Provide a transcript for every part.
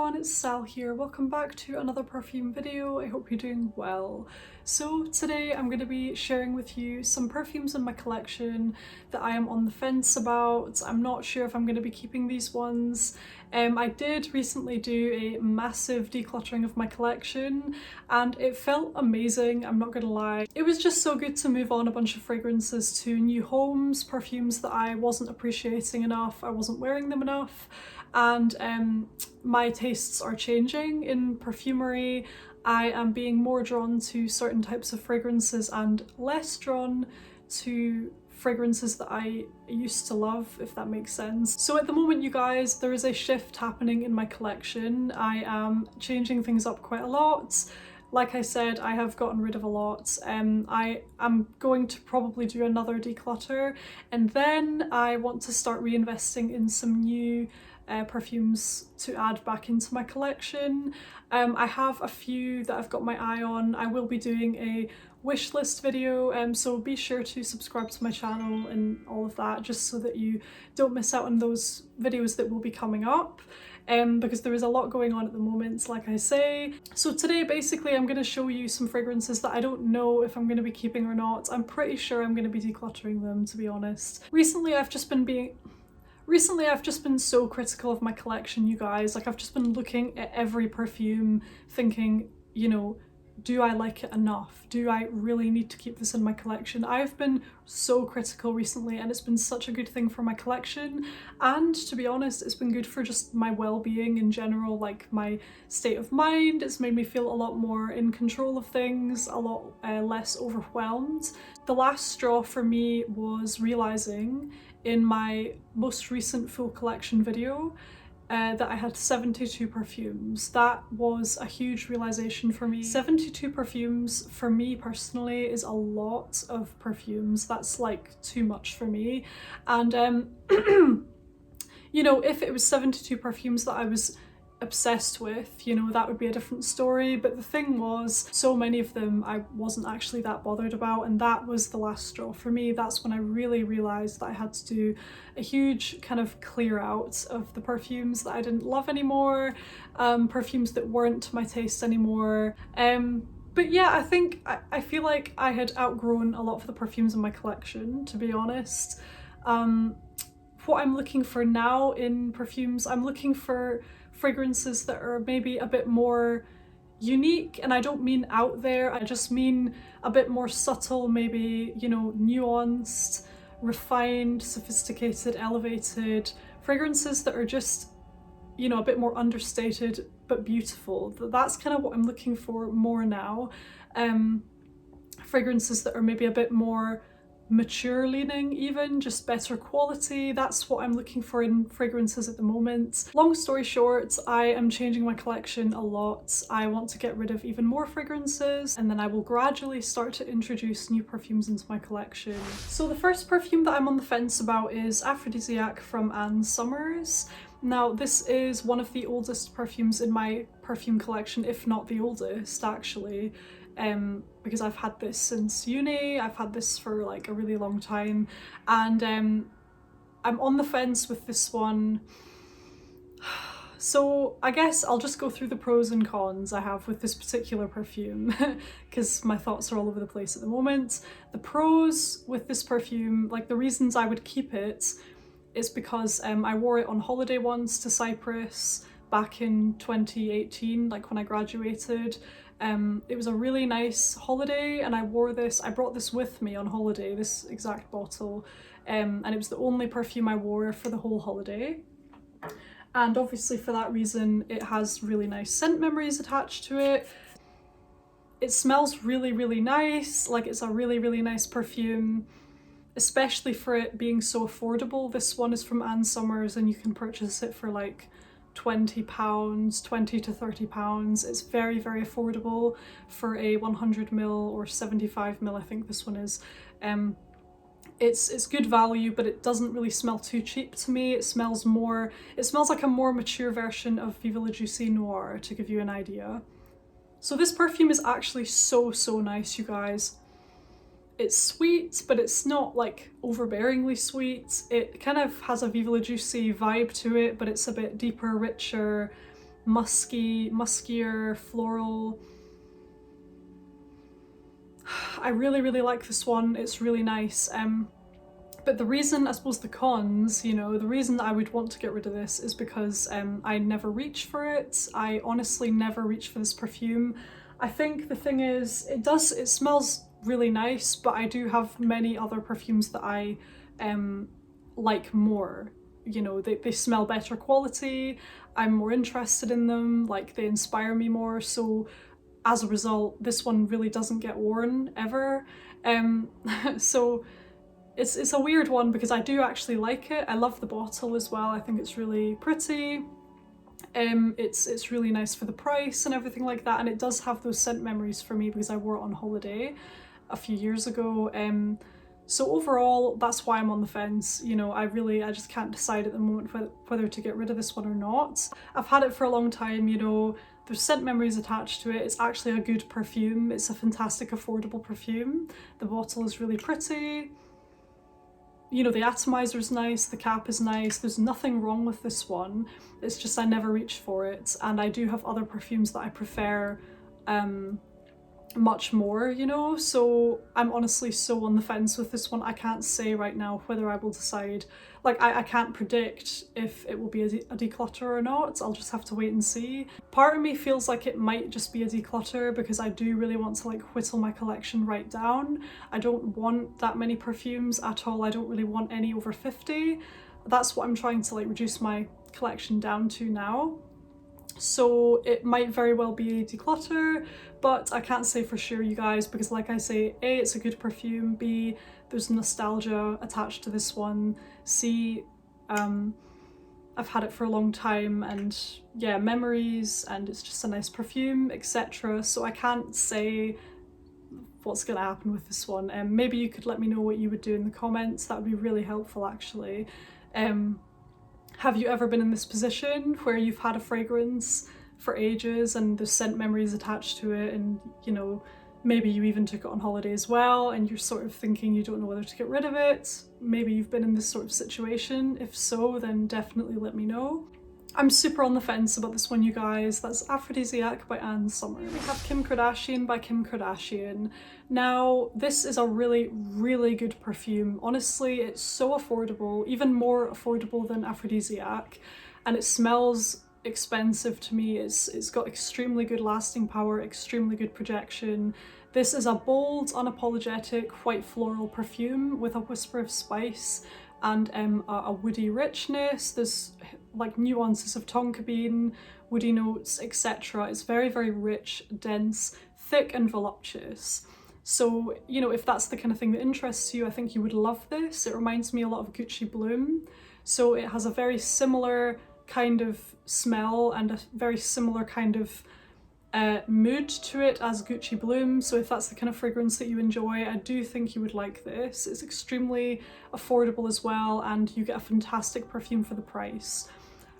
everyone, it's Sal here. Welcome back to another perfume video. I hope you're doing well. So today I'm going to be sharing with you some perfumes in my collection that I am on the fence about. I'm not sure if I'm going to be keeping these ones. I did recently do a massive decluttering of my collection and it felt amazing, I'm not gonna lie. It was just so good to move on a bunch of fragrances to new homes, perfumes that I wasn't appreciating enough, I wasn't wearing them enough, and my tastes are changing in perfumery. I am being more drawn to certain types of fragrances and less drawn to fragrances that I used to love, if that makes sense. So at the moment, you guys, there is a shift happening in my collection. I am changing things up quite a lot. Like I said, I have gotten rid of a lot. I am going to probably do another declutter, and then I want to start reinvesting in some new perfumes to add back into my collection. I have a few that I've got my eye on. I will be doing a wish list video, so be sure to subscribe to my channel and all of that, just so that you don't miss out on those videos that will be coming up, because there is a lot going on at the moment, like I say. So today basically I'm going to show you some fragrances that I don't know if I'm going to be keeping or not. I'm pretty sure I'm going to be decluttering them, to be honest. Recently I've just been so critical of my collection, you guys. Like, I've just been looking at every perfume thinking, you know, do I like it enough? Do I really need to keep this in my collection? I've been so critical recently and it's been such a good thing for my collection, and to be honest, it's been good for just my well-being in general, like my state of mind. It's made me feel a lot more in control of things, a lot less overwhelmed. The last straw for me was realising in my most recent full collection video that I had 72 perfumes. That was a huge realization for me. 72 perfumes for me personally is a lot of perfumes. That's like too much for me. And you know, if it was 72 perfumes that I was obsessed with, you know, that would be a different story. But the thing was, so many of them I wasn't actually that bothered about, and that was the last straw for me. That's when I really realized that I had to do a huge kind of clear out of the perfumes that I didn't love anymore, perfumes that weren't to my taste anymore. But yeah, I feel like I had outgrown a lot of the perfumes in my collection, to be honest. What I'm looking for now in perfumes, I'm looking for fragrances that are maybe a bit more unique, and I don't mean out there, I just mean a bit more subtle, maybe, you know, nuanced, refined, sophisticated, elevated fragrances that are just, you know, a bit more understated but beautiful. That's kind of what I'm looking for more now. Fragrances that are maybe a bit more mature leaning, even just better quality. That's what I'm looking for in fragrances at the moment. Long story short, I am changing my collection a lot. I want to get rid of even more fragrances, and then I will gradually start to introduce new perfumes into my collection. So the first perfume that I'm on the fence about is Aphrodisiac from Ann Summers. Now, this is one of the oldest perfumes in my perfume collection, if not the oldest, actually. Because I've had this since uni, I've had this for like a really long time, and I'm on the fence with this one. So I guess I'll just go through the pros and cons I have with this particular perfume, because my thoughts are all over the place at the moment. The pros with this perfume, like the reasons I would keep it, is because I wore it on holiday once to Cyprus back in 2018, like when I graduated. It was a really nice holiday, and I brought this with me on holiday, this exact bottle, and it was the only perfume I wore for the whole holiday. And obviously for that reason, it has really nice scent memories attached to it. It smells really, really nice, like it's a really, really nice perfume, especially for it being so affordable. This one is from Ann Summers and you can purchase it for like £20, 20 to £30. It's very, very affordable for a 100ml or 75ml, I think this one is. It's good value, but it doesn't really smell too cheap to me. It smells like a more mature version of Viva La Juicy Noir, to give you an idea. So this perfume is actually so, so nice, you guys. It's sweet, but it's not like overbearingly sweet. It kind of has a Viva La Juicy vibe to it, but it's a bit deeper, richer, muskier, floral. I really, really like this one. It's really nice. But the reason, I suppose the cons, you know, the reason that I would want to get rid of this is because I never reach for it. I honestly never reach for this perfume. I think the thing is, it smells really nice, but I do have many other perfumes that I like more. You know, they smell better quality, I'm more interested in them, like they inspire me more, so as a result, this one really doesn't get worn ever. So it's a weird one because I do actually like it. I love the bottle as well. I think it's really pretty. It's really nice for the price and everything like that, and it does have those scent memories for me because I wore it on holiday a few years ago. So overall, that's why I'm on the fence. You know, I just can't decide at the moment whether to get rid of this one or not. I've had it for a long time, you know, there's scent memories attached to it. It's actually a good perfume. It's a fantastic, affordable perfume. The bottle is really pretty. You know, the atomizer is nice, the cap is nice, there's nothing wrong with this one. It's just I never reach for it, and I do have other perfumes that I prefer much more, you know, so I'm honestly so on the fence with this one. I can't say right now whether I will decide, like I can't predict if it will be a declutter or not. I'll just have to wait and see. Part of me feels like it might just be a declutter because I do really want to like whittle my collection right down. I don't want that many perfumes at all. I don't really want any over 50. That's what I'm trying to like reduce my collection down to now. So it might very well be a declutter, but I can't say for sure, you guys, because like I say, A, it's a good perfume, B, there's nostalgia attached to this one, C, I've had it for a long time, and yeah, memories, and it's just a nice perfume, etc. So I can't say what's gonna happen with this one. Maybe you could let me know what you would do in the comments. That would be really helpful, actually. Have you ever been in this position where you've had a fragrance for ages and there's scent memories attached to it, and you know, maybe you even took it on holiday as well and you're sort of thinking you don't know whether to get rid of it? Maybe you've been in this sort of situation. If so, then definitely let me know. I'm super on the fence about this one, you guys. That's Aphrodisiac by Anne Summer. We have Kim Kardashian by Kim Kardashian. Now, this is a really, really good perfume. Honestly, it's so affordable, even more affordable than Aphrodisiac, and it smells expensive to me. It's got extremely good lasting power, extremely good projection. This is a bold, unapologetic, white floral perfume with a whisper of spice and a woody richness. There's like nuances of tonka bean, woody notes, etc. It's very, very rich, dense, thick and voluptuous. So, you know, if that's the kind of thing that interests you, I think you would love this. It reminds me a lot of Gucci Bloom. So it has a very similar kind of smell and a very similar kind of mood to it as Gucci Bloom. So if that's the kind of fragrance that you enjoy, I do think you would like this. It's extremely affordable as well, and you get a fantastic perfume for the price.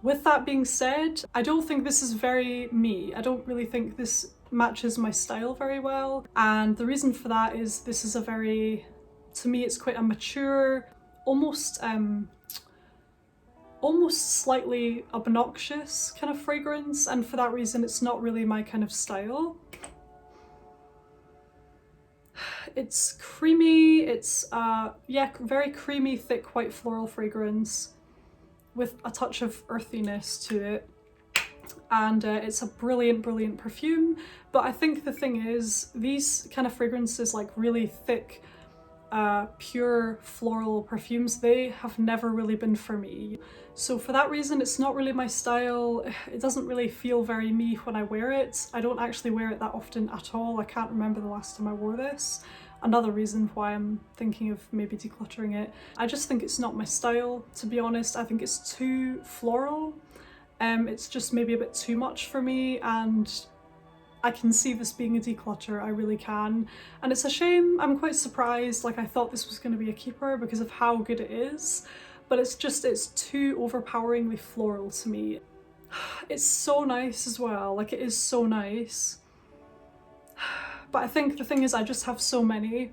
With that being said, I don't think this is very me. I don't really think this matches my style very well, and the reason for that is this is a very, to me, it's quite a mature, almost slightly obnoxious kind of fragrance, and for that reason it's not really my kind of style. It's creamy, it's yeah, very creamy, thick, white floral fragrance with a touch of earthiness to it, and it's a brilliant, brilliant perfume. But I think the thing is, these kind of fragrances, like really thick, pure floral perfumes, they have never really been for me. So for that reason, it's not really my style. It doesn't really feel very me when I wear it. I don't actually wear it that often at all. I can't remember the last time I wore this. Another reason why I'm thinking of maybe decluttering it. I just think it's not my style, to be honest. I think it's too floral. It's just maybe a bit too much for me, and I can see this being a declutter, I really can. And it's a shame. I'm quite surprised. Like, I thought this was going to be a keeper because of how good it is, but it's too overpoweringly floral to me. It's so nice as well, like it is so nice. But I think the thing is, I just have so many,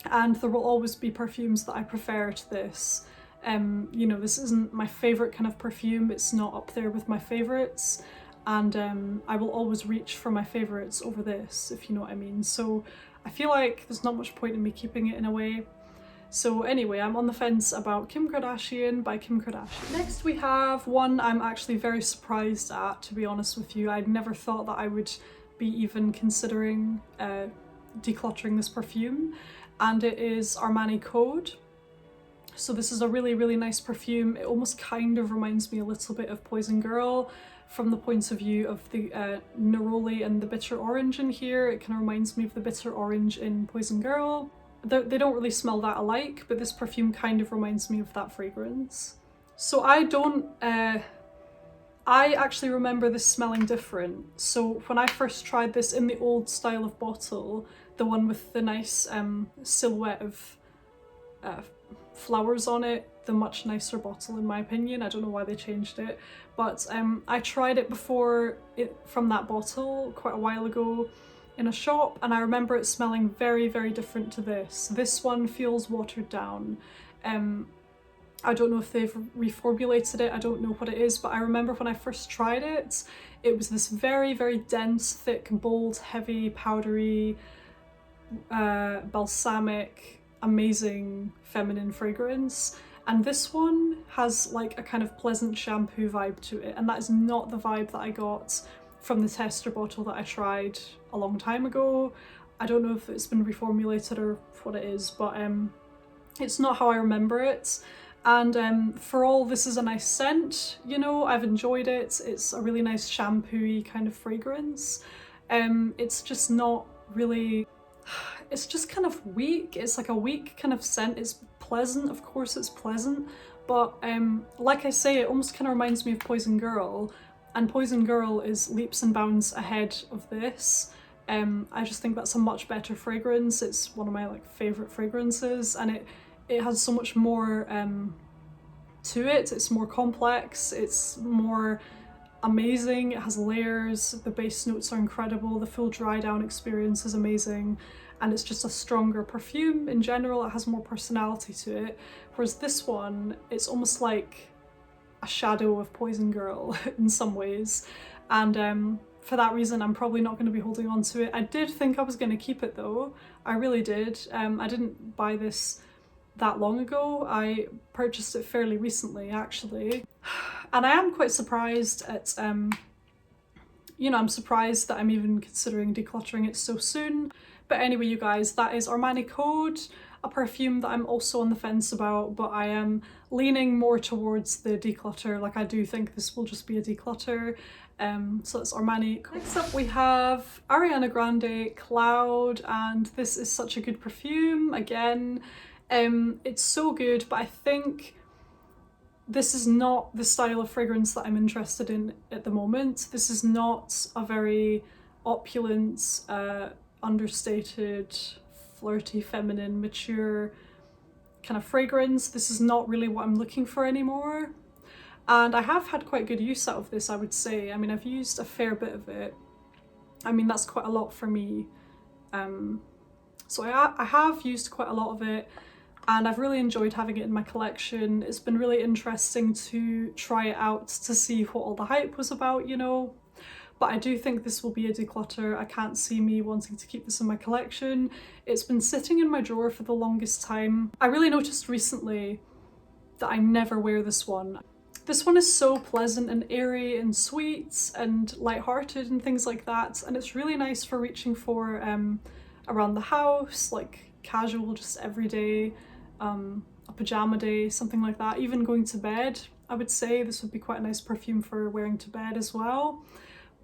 and there will always be perfumes that I prefer to this. You know, this isn't my favourite kind of perfume, it's not up there with my favourites. and I will always reach for my favourites over this, if you know what I mean. So I feel like there's not much point in me keeping it in a way. So anyway, I'm on the fence about Kim Kardashian by Kim Kardashian. Next we have one I'm actually very surprised at, to be honest with you. I'd never thought that I would be even considering decluttering this perfume, and it is Armani Code. So this is a really, really nice perfume. It almost kind of reminds me a little bit of Poison Girl from the point of view of the neroli and the bitter orange in here. It kind of reminds me of the bitter orange in Poison Girl. They don't really smell that alike, but this perfume kind of reminds me of that fragrance. So I actually remember this smelling different. So when I first tried this in the old style of bottle, the one with the nice silhouette of flowers on it, the much nicer bottle in my opinion. I don't know why they changed it, but I tried it before from that bottle quite a while ago in a shop, and I remember it smelling very, very different to this. This one feels watered down. I don't know if they've reformulated it, I don't know what it is, but I remember when I first tried it, it was this very, very dense, thick, bold, heavy, powdery, balsamic, amazing feminine fragrance. And this one has like a kind of pleasant shampoo vibe to it, and that is not the vibe that I got from the tester bottle that I tried a long time ago. I don't know if it's been reformulated or what it is, but it's not how I remember it. And for all this is a nice scent, you know, I've enjoyed it. It's a really nice shampoo-y kind of fragrance. It's just not really, it's just kind of weak. It's like a weak kind of scent. It's pleasant, of course it's pleasant, but like I say, it almost kind of reminds me of Poison Girl, and Poison Girl is leaps and bounds ahead of this. I just think that's a much better fragrance. It's one of my like favourite fragrances, and it has so much more to it. It's more complex, it's more amazing, it has layers, the base notes are incredible, the full dry down experience is amazing, and it's just a stronger perfume in general. It has more personality to it, whereas this one, it's almost like a shadow of Poison Girl in some ways, and for that reason I'm probably not going to be holding on to it. I did think I was going to keep it though, I really did. I didn't buy this that long ago, I purchased it fairly recently actually, and I am quite surprised at you know, I'm surprised that I'm even considering decluttering it so soon. But anyway, you guys, that is Armani Code, a perfume that I'm also on the fence about, but I am leaning more towards the declutter. Like, I do think this will just be a declutter. So that's Armani Code. Next up we have Ariana Grande Cloud, and this is such a good perfume. Again, it's so good, but I think this is not the style of fragrance that I'm interested in at the moment. This is not a very opulent, understated, flirty, feminine, mature kind of fragrance. This is not really what I'm looking for anymore. And I have had quite good use out of this, I would say. I mean, I've used a fair bit of it. I mean, that's quite a lot for me. So I have used quite a lot of it, and I've really enjoyed having it in my collection. It's been really interesting to try it out to see what all the hype was about, you know. But I do think this will be a declutter. I can't see me wanting to keep this in my collection. It's been sitting in my drawer for the longest time. I really noticed recently that I never wear this one. This one is so pleasant and airy and sweet and lighthearted and things like that, and it's really nice for reaching for around the house, like casual, just everyday, a pajama day, something like that. Even going to bed, I would say this would be quite a nice perfume for wearing to bed as well.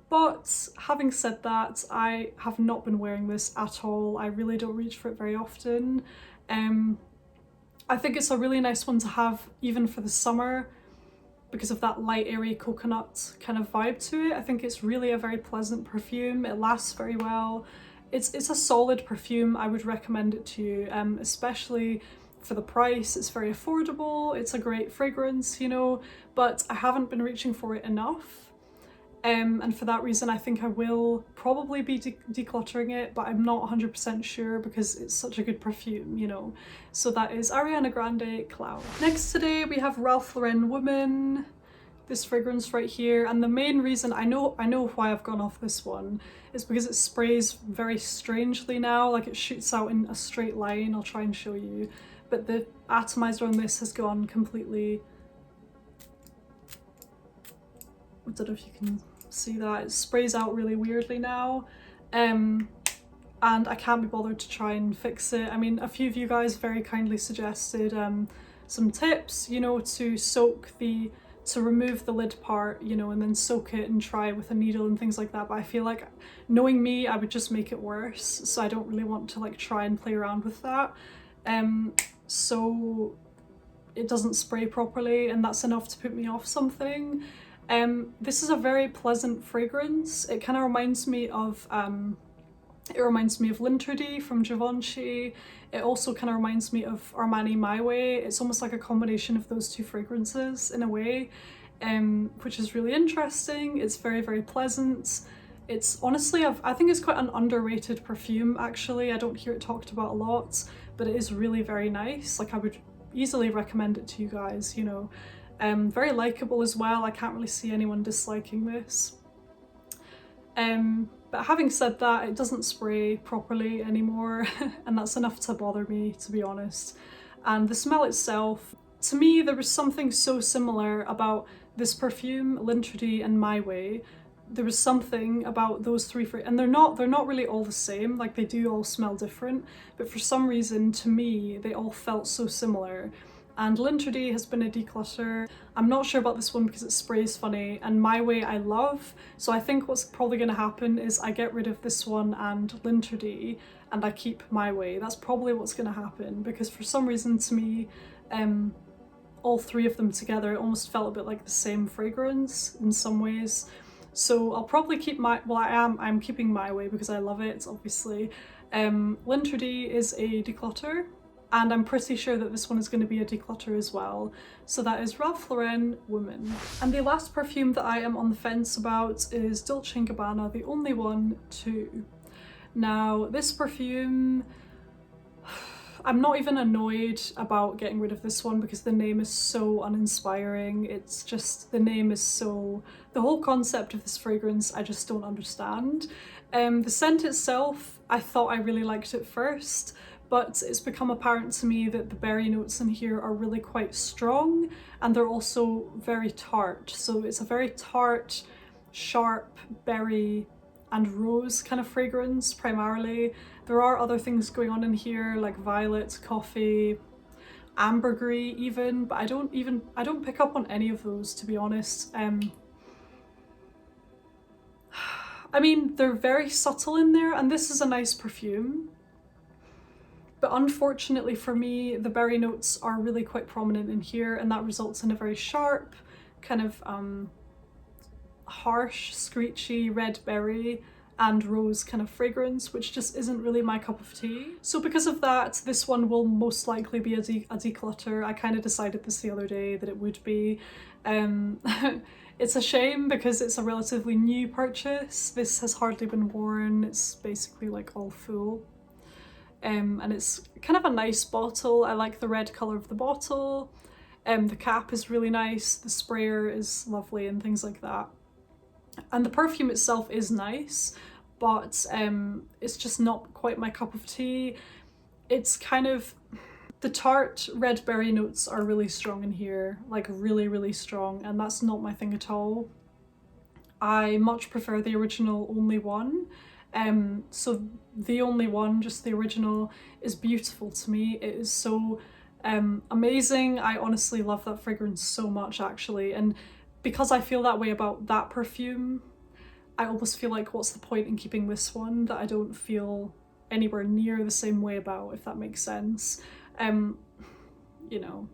But having said that, I have not been wearing this at all. I really don't reach for it very often. I think it's a really nice one to have even for the summer, because of that light, airy coconut kind of vibe to it. I think it's really a very pleasant perfume. It lasts very well. It's a solid perfume. I would recommend it to you, especially for the price. It's very affordable. It's a great fragrance, you know, but I haven't been reaching for it enough. And for that reason, I think I will probably be decluttering it, but I'm not 100% sure because it's such a good perfume, you know. So that is Ariana Grande Cloud. Next today we have Ralph Lauren Woman. this fragrance right here, and the main reason I know why I've gone off this one is because it sprays very strangely now, like it shoots out in a straight line. I'll try and show you, but the atomizer on this has gone completely, I don't know if you can see that, it sprays out really weirdly now, and I can't be bothered to try and fix it. I mean, a few of you guys very kindly suggested some tips, you know, to remove the lid part, you know, and then soak it and try it with a needle and things like that, but I feel like, knowing me, I would just make it worse, so I don't really want to like try and play around with that. So it doesn't spray properly, and that's enough to put me off something. This is a very pleasant fragrance. It kind of reminds me of Lintredy from Givenchy. It also kind of reminds me of Armani My Way. It's almost like a combination of those two fragrances in a way, which is really interesting. It's very, very pleasant. It's honestly, I think it's quite an underrated perfume actually. I don't hear it talked about a lot, but it is really very nice. Like I would easily recommend it to you guys, you know. Very likable as well. I can't really see anyone disliking this. But having said that, it doesn't spray properly anymore, and that's enough to bother me, to be honest. And the smell itself, to me, there was something so similar about this perfume, Lintredy and My Way. There was something about those three, and they're not really all the same, like they do all smell different, but for some reason, to me, they all felt so similar. And Lintredy has been a declutter. I'm not sure about this one because it sprays funny, and My Way I love, so I think what's probably going to happen is I get rid of this one and Lintredy and I keep My Way. That's probably what's going to happen, because for some reason to me, all three of them together, it almost felt a bit like the same fragrance in some ways. So I'll probably keep I'm keeping My Way because I love it, obviously. Lintredy is a declutter, and I'm pretty sure that this one is going to be a declutter as well. So that is Ralph Lauren Woman. And the last perfume that I am on the fence about is Dolce Gabbana, The Only One Too. Now, this perfume, I'm not even annoyed about getting rid of this one because the name is so uninspiring. It's just, the name is so, the whole concept of this fragrance, I just don't understand. The scent itself, I thought I really liked it first, but it's become apparent to me that the berry notes in here are really quite strong, and they're also very tart. So it's a very tart, sharp berry and rose kind of fragrance primarily. There are other things going on in here like violet, coffee, ambergris even, but I don't pick up on any of those, to be honest. I mean, they're very subtle in there, and this is a nice perfume. But unfortunately for me, the berry notes are really quite prominent in here, and that results in a very sharp, kind of harsh, screechy red berry and rose kind of fragrance, which just isn't really my cup of tea. So because of that, this one will most likely be a declutter. I kind of decided this the other day that it would be. It's a shame because it's a relatively new purchase. This has hardly been worn. It's basically like all full. And it's kind of a nice bottle. I like the red colour of the bottle. The cap is really nice. The sprayer is lovely and things like that. And the perfume itself is nice, but it's just not quite my cup of tea. It's kind of, the tart red berry notes are really strong in here, like really, really strong, and that's not my thing at all. I much prefer the original Only One. So The Only One, just the original, is beautiful to me. It is so amazing. I honestly love that fragrance so much actually, and because I feel that way about that perfume, I almost feel like what's the point in keeping this one that I don't feel anywhere near the same way about, if that makes sense. You know,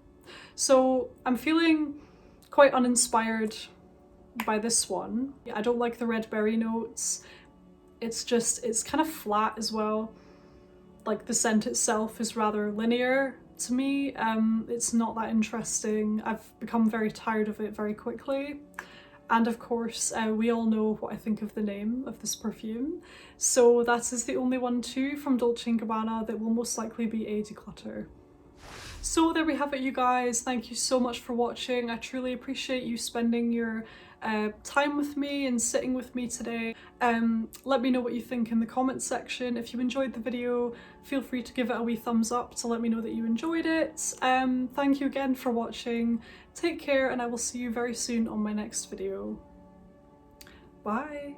so I'm feeling quite uninspired by this one. I don't like the red berry notes. It's kind of flat as well. Like the scent itself is rather linear to me. It's not that interesting. I've become very tired of it very quickly. And of course, we all know what I think of the name of this perfume. So that is The Only One Too from Dolce & Gabbana that will most likely be a declutter. So there we have it, you guys. Thank you so much for watching. I truly appreciate you spending your time with me and sitting with me today. Let me know what you think in the comments section. If you enjoyed the video, feel free to give it a wee thumbs up to let me know that you enjoyed it. Thank you again for watching. Take care, and I will see you very soon on my next video. Bye!